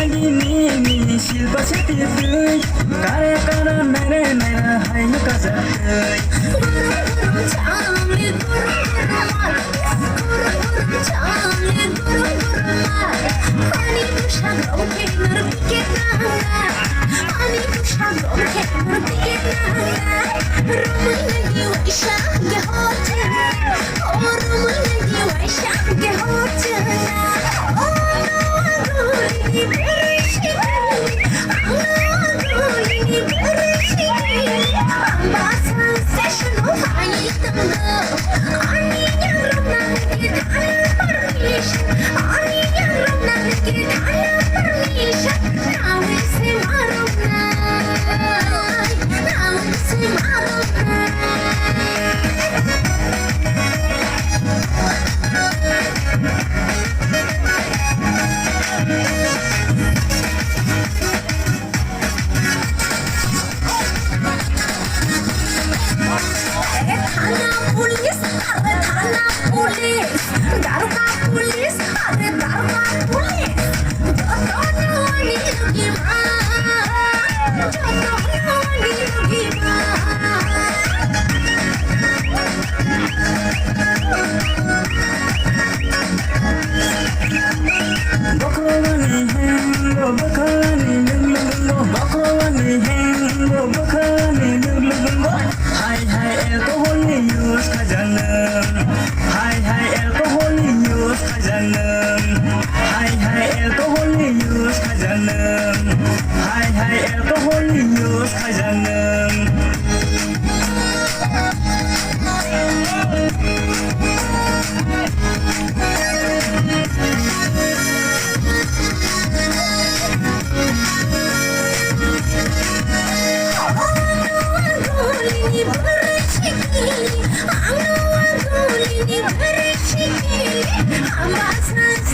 Ni silba seti tui kare kara nere nere hai na kazatui Guru guru chamli guru guru mar Guru guru chamli guru guru mar Ani kusha gomke nurpike nanga Ani kusha gomke nurpike nanga Rumun lagi waisha ge hote Oh rumun lagi waisha ge hote Oh no guri berishi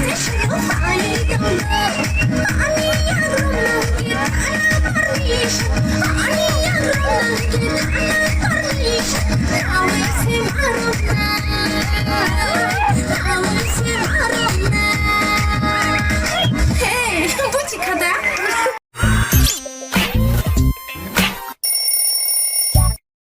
I'm